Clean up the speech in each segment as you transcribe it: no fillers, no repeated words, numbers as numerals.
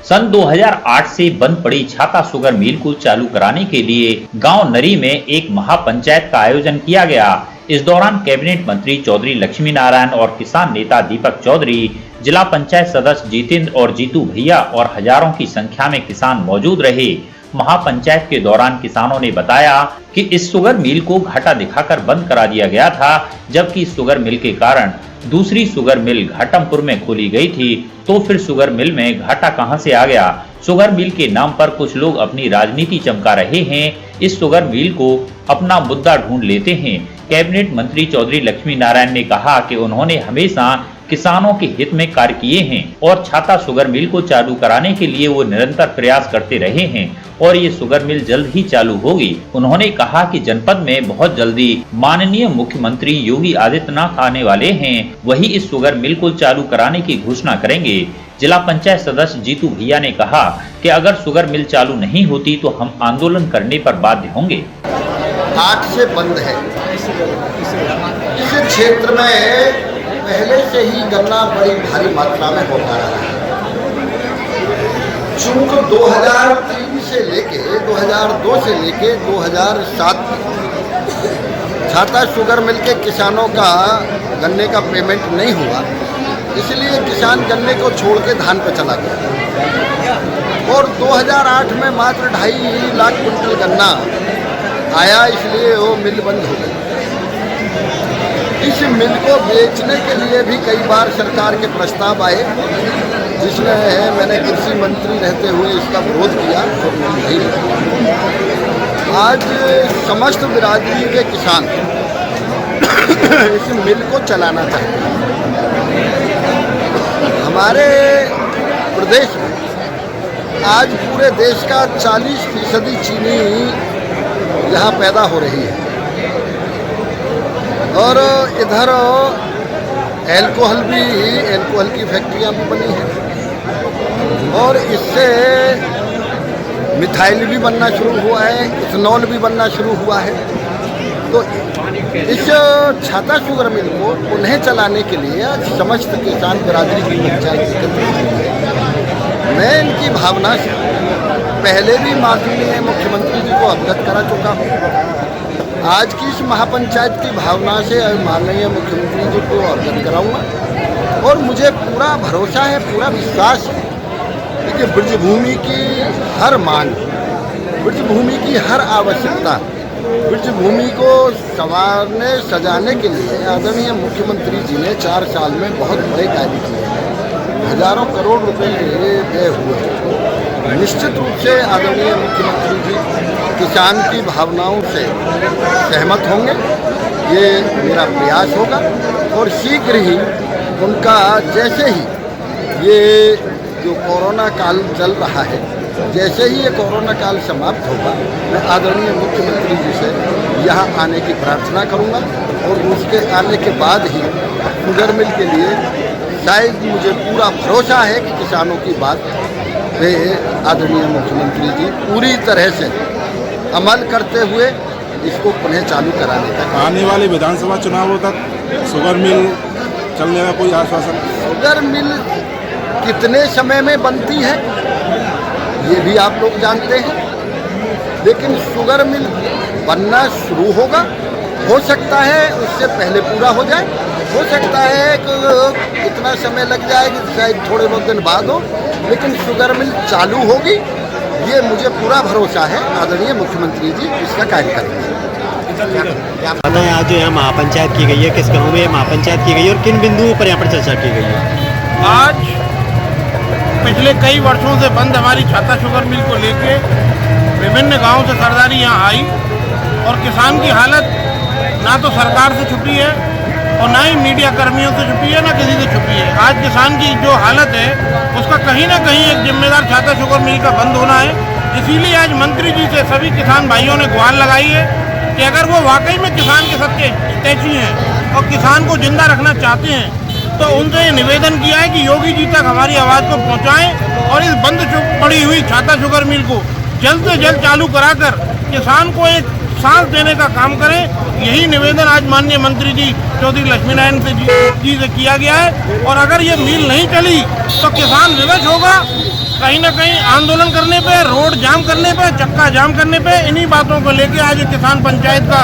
सन 2008 से बंद पड़ी छाता शुगर मिल को चालू कराने के लिए गांव नरी में एक महापंचायत का आयोजन किया गया। इस दौरान कैबिनेट मंत्री चौधरी लक्ष्मी नारायण और किसान नेता दीपक चौधरी, जिला पंचायत सदस्य जितेंद्र और जीतू भैया और हजारों की संख्या में किसान मौजूद रहे। महापंचायत के दौरान किसानों ने बताया कि इस शुगर मिल को घाटा दिखाकर बंद करा दिया गया था, जबकि इस शुगर मिल के कारण दूसरी शुगर मिल घाटमपुर में खोली गई थी, तो फिर शुगर मिल में घाटा कहां से आ गया। शुगर मिल के नाम पर कुछ लोग अपनी राजनीति चमका रहे हैं, इस शुगर मिल को अपना मुद्दा ढूंढ लेते हैं। कैबिनेट मंत्री चौधरी लक्ष्मी नारायण ने कहा कि उन्होंने हमेशा किसानों के हित में कार्य किए हैं और छाता शुगर मिल को चालू कराने के लिए वो निरंतर प्रयास करते रहे हैं और ये शुगर मिल जल्द ही चालू होगी। उन्होंने कहा कि जनपद में बहुत जल्दी माननीय मुख्यमंत्री योगी आदित्यनाथ आने वाले हैं, वही इस शुगर मिल को चालू कराने की घोषणा करेंगे। जिला पंचायत सदस्य जीतू भैया ने कहा कि अगर शुगर मिल चालू नहीं होती तो हम आंदोलन करने पर बाध्य होंगे। 8 से बंद है। इस क्षेत्र में पहले से ही गन्ना बड़ी भारी मात्रा में होता रहा है। चूंकि 2003 से लेके 2002 से लेके 2007 छाता शुगर मिल के किसानों का गन्ने का पेमेंट नहीं हुआ, इसलिए किसान गन्ने को छोड़ के धान पर चला गया और 2008 में मात्र 2.5 लाख कुंटल गन्ना आया, इसलिए वो मिल बंद हो गई। इस मिल को बेचने के लिए भी कई बार सरकार के प्रस्ताव आए, जिसमें मैंने कृषि मंत्री रहते हुए इसका विरोध किया और नहीं लगा। आज समस्त बिरादरी के किसान इस मिल को चलाना चाहते हैं। हमारे प्रदेश में आज पूरे देश का 40% चीनी यहाँ पैदा हो रही है और इधर एल्कोहल की फैक्ट्रियाँ भी बनी हैं और इससे मिथाइल भी बनना शुरू हुआ है, इथेनॉल भी बनना शुरू हुआ है। तो इस छाता शुगर मिल को उन्हें चलाने के लिए समस्त किसान बिरादरी की पंचायत एकत्रित हुई है। मैं इनकी भावना से पहले भी माननीय मुख्यमंत्री जी को अवगत करा चुका हूँ। आज की इस महापंचायत की भावना से माननीय मुख्यमंत्री जी को अवगत कराऊंगा और मुझे पूरा भरोसा है, पूरा विश्वास है कि ब्रजभूमि की हर मांग, ब्रजभूमि की हर आवश्यकता, ब्रजभूमि को संवारने सजाने के लिए आदरणीय मुख्यमंत्री जी ने 4 साल में बहुत बड़े कार्य किए, हजारों करोड़ रुपए व्यय हुए। निश्चित रूप से आदरणीय मुख्यमंत्री जी किसान की भावनाओं से सहमत होंगे, ये मेरा प्रयास होगा और शीघ्र ही उनका जैसे ही ये जो कोरोना काल चल रहा है, जैसे ही ये कोरोना काल समाप्त होगा, मैं आदरणीय मुख्यमंत्री जी से यहाँ आने की प्रार्थना करूँगा और उसके आने के बाद ही शुगर मिल के लिए शायद मुझे पूरा भरोसा है कि किसानों की बात पे आदरणीय मुख्यमंत्री जी पूरी तरह से अमल करते हुए इसको पुनः चालू कराने का। आने वाले विधानसभा चुनावों तक शुगर मिल चलने का कोई आश्वासन? शुगर मिल कितने समय में बनती है ये भी आप लोग जानते हैं, लेकिन शुगर मिल बनना शुरू होगा। हो सकता है उससे पहले पूरा हो जाए, हो सकता है कि इतना समय लग जाए कि शायद थोड़े बहुत दिन बाद हो, लेकिन शुगर मिल चालू होगी, ये मुझे पूरा भरोसा है। आदरणीय मुख्यमंत्री जी इसका कार्य करेंगे। बताएं, आज जो यहाँ महापंचायत की गई है, किस गांव में महापंचायत की गई है और किन बिंदुओं पर यहाँ पर चर्चा की गई है? आज पिछले कई वर्षों से बंद हमारी छाता शुगर मिल को लेके विभिन्न गांवों से सरदारी यहाँ आई और किसान की हालत ना तो सरकार से छुपी है और ना ही मीडिया कर्मियों से छुपी है, ना किसी से छुपी है। आज किसान की जो हालत है उसका कहीं ना कहीं एक जिम्मेदार छाता शुगर मिल का बंद होना है। इसीलिए आज मंत्री जी से सभी किसान भाइयों ने गुहार लगाई है कि अगर वो वाकई में किसान के सबके हितैषी हैं और किसान को जिंदा रखना चाहते हैं तो उनसे ये निवेदन किया है कि योगी जी तक हमारी आवाज़ को पहुँचाएँ और इस बंद पड़ी हुई छाता शुगर मिल को जल्द से जल्द चालू कराकर किसान को एक सांस देने का काम करें। यही निवेदन आज माननीय मंत्री जी चौधरी लक्ष्मी नारायण जी से किया गया है। और अगर ये मिल नहीं चली तो किसान विवश होगा, कहीं ना कहीं आंदोलन करने पे, रोड जाम करने पे, चक्का जाम करने पे, इन्हीं बातों को लेके आज किसान पंचायत का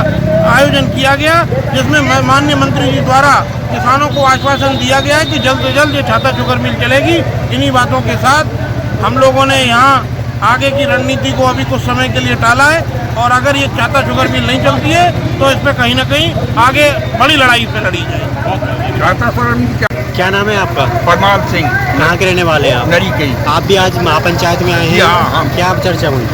आयोजन किया गया, जिसमें माननीय मंत्री जी द्वारा किसानों को आश्वासन दिया गया है कि जल्द से जल्द ये छाता शुगर मिल चलेगी। इन्हीं बातों के साथ हम लोगों ने यहाँ आगे की रणनीति को अभी कुछ समय के लिए टाला है, और अगर ये छाता शुगर मिल नहीं चलती है तो इस पर कहीं ना कहीं आगे बड़ी लड़ाई पे लड़ी जाएगी। छाता शुगर मिल क्या नाम है आपका? परमाल सिंह, कहाँ के रहने वाले हैं आप? नरी के। आप भी आज महापंचायत में आए हैं? हाँ। क्या चर्चा हुई?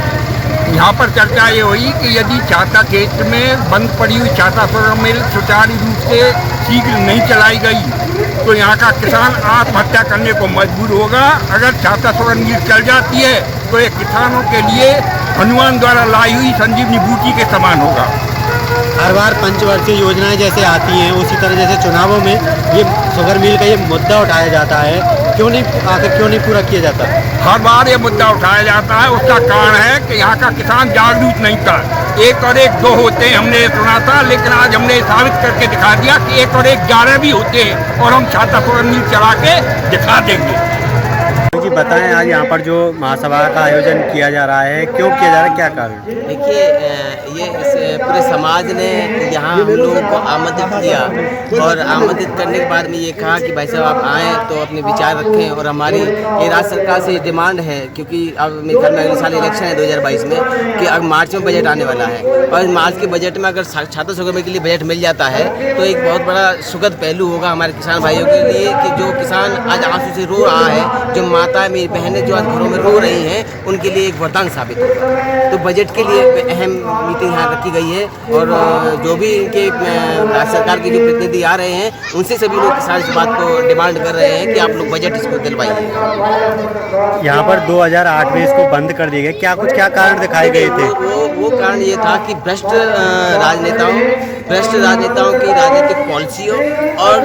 यहाँ पर चर्चा ये हुई कि यदि छाता क्षेत्र में बंद पड़ी हुई छाता शुगर मिल सुचारू रूप से शीघ्र नहीं चलाई गई तो यहाँ का किसान आत्महत्या करने को मजबूर होगा। अगर छाता शुगर मिल चल जाती है तो ये किसानों के लिए हनुमान द्वारा लाई हुई संजीवनी बूटी के समान होगा। हर बार पंचवर्षीय योजनाएं जैसे आती हैं उसी तरह जैसे चुनावों में ये शुगर मिल का ये मुद्दा उठाया जाता है, क्यों नहीं पूरा किया जाता? हर बार ये मुद्दा उठाया जाता है, उसका कारण है कि यहाँ का किसान जागरूक नहीं था। 1 और 1 2 होते हैं हमने सुना था, लेकिन आज हमने साबित करके दिखा दिया कि 1 और 1 11 भी होते हैं, और हम छाता शुगर मिल चला के दिखा देंगे। जी बताएं, आज यहाँ पर जो महासभा का आयोजन किया जा रहा है, क्यों किया जा रहा है, क्या कारण? देखिए, ये इस पूरे समाज ने यहाँ हम लोगों को आमंत्रित किया, और आमंत्रित करने के बाद में ये कहा कि भाई साहब आप आएँ तो अपने विचार रखें, और हमारी ये राज्य सरकार से डिमांड है, क्योंकि अब मेरे ख्याल में अगले साल इलेक्शन है 2022 में, कि अब मार्च में बजट आने वाला है, और मार्च के बजट में अगर छाता शुगर मिल के लिए बजट मिल जाता है तो एक बहुत बड़ा सुखद पहलू होगा हमारे किसान भाइयों के लिए, कि जो किसान आज आंसू से रो रहा है, जो माताएं मेरी बहनें जो आज घरों में रो रही हैं, उनके लिए एक वरदान साबित होगा। तो बजट के लिए अहम मीटिंग यहाँ रखी गई है, और जो भी इनके राज्य सरकार के जो प्रतिनिधि आ रहे हैं उनसे सभी लोग किसान इस बात को डिमांड कर रहे हैं कि आप लोग बजट इसको दिलवाइए। यहाँ पर 2008 में इसको बंद कर दिया गया, क्या कारण दिखाए गए थे? वो कारण ये था कि भ्रष्ट राजनेताओं की राजनीतिक पॉलिसियों और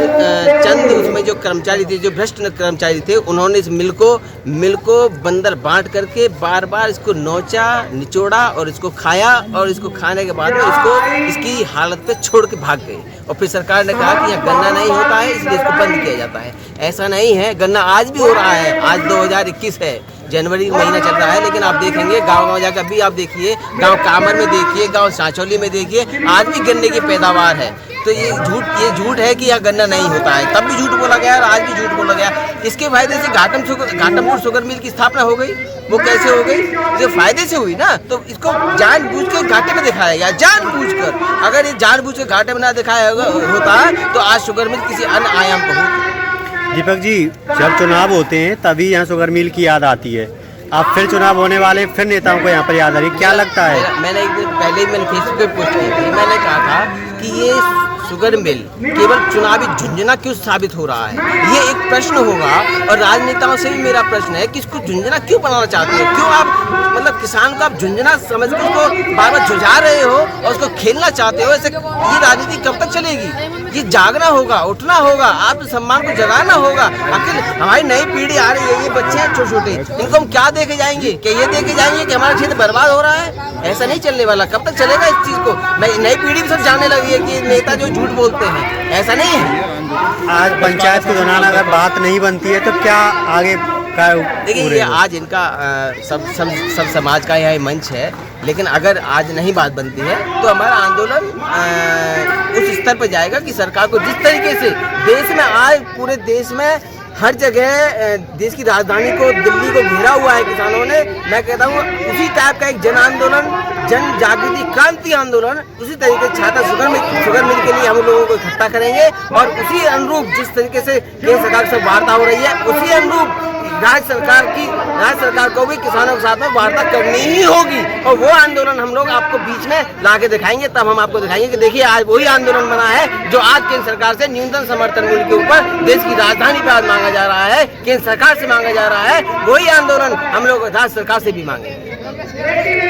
चंद उसमें जो कर्मचारी थे, जो भ्रष्ट कर्मचारी थे, उन्होंने इस मिल को बंदर बांट करके बार बार इसको नोचा, निचोड़ा और इसको खाया, और इसको खाने के बाद में इसको इसकी हालत पे छोड़ के भाग गए। और फिर सरकार ने कहा कि यहाँ गन्ना नहीं होता है, इसलिए इसको बंद किया जाता है। ऐसा नहीं है, गन्ना आज भी हो रहा है। आज 2021 है, जनवरी महीना चल रहा है, लेकिन आप देखेंगे गाँव जाकर अभी आप देखिए, गाँव कामर में देखिए, गाँव सांचौली में देखिए, आज भी गन्ने की पैदावार है। तो ये झूठ है कि यहाँ गन्ना नहीं होता है। तब भी झूठ बोला गया और आज भी झूठ बोला गया। इसके फायदे से घाटमपुर शुगर मिल की स्थापना हो गई। वो कैसे हो गई? जो फायदे से हुई ना, तो इसको जानबूझ के घाटे में दिखाया गया, जानबूझकर। अगर ये जानबूझ के घाटे में ना दिखाया होता तो आज शुगर मिल किसी अन्य आयाम पर होती। दीपक जी, जब चुनाव होते हैं तभी यहाँ शुगर मिल की याद आती है। अब फिर चुनाव होने वाले, फिर नेताओं को यहाँ पर याद आ रही है, क्या लगता है? मैंने एक दिन पहले ही मैंने फेसबुक पे पोस्ट की थी, मैंने कहा था कि ये शुगर मिल केवल चुनावी झुंझुना क्यों साबित हो रहा है, ये एक प्रश्न होगा। और राजनेताओं से भी मेरा प्रश्न है कि इसको झुंझुना क्यों बनाना चाहते हो? क्यों आप मतलब किसान को आप झुंझुना समझ के उसको बार बार झुझा रहे हो और उसको खेलना चाहते हो? ऐसे ये राजनीति कब तक चलेगी? ये जागना होगा, उठना होगा, आप सम्मान को जगाना होगा। आखिर हमारी नई पीढ़ी आ रही है, ये बच्चे हैं छोटे छोटे, इनको हम क्या देके जाएंगे? क्या ये देके जाएंगे कि हमारा क्षेत्र बर्बाद हो रहा है? ऐसा नहीं चलने वाला। कब तक चलेगा इस चीज़ को? नई पीढ़ी भी सब जानने लगी है कि नेता जो झूठ बोलते हैं, ऐसा नहीं है। आज पंचायत के दौरान अगर बात नहीं बनती है तो क्या आगे का? देखिए, ये आज इनका सब समाज का यह मंच है, लेकिन अगर आज नहीं बात बनती है तो हमारा आंदोलन उस स्तर पर जाएगा कि सरकार को जिस तरीके से देश में आज पूरे देश में हर जगह देश की राजधानी को, दिल्ली को घेरा हुआ है किसानों ने, मैं कहता हूँ उसी टाइप का एक जन आंदोलन, जन जागृति क्रांति आंदोलन, उसी तरीके से छाता शुगर मिल के लिए हम लोगों को इकट्ठा करेंगे। और उसी अनुरूप जिस तरीके से केंद्र सरकार से वार्ता हो रही है, उसी अनुरूप राज्य सरकार को भी किसानों के साथ में वार्ता करनी ही होगी। और वो आंदोलन हम लोग आपको बीच में ला के दिखाएंगे। तब हम आपको दिखाएंगे कि देखिए आज वही आंदोलन बना है जो आज केंद्र सरकार से न्यूनतम समर्थन मूल्य के ऊपर देश की राजधानी पे आज मांगा जा रहा है, केंद्र सरकार से मांगा जा रहा है। वही आंदोलन हम लोग राज्य सरकार से भी मांगेंगे।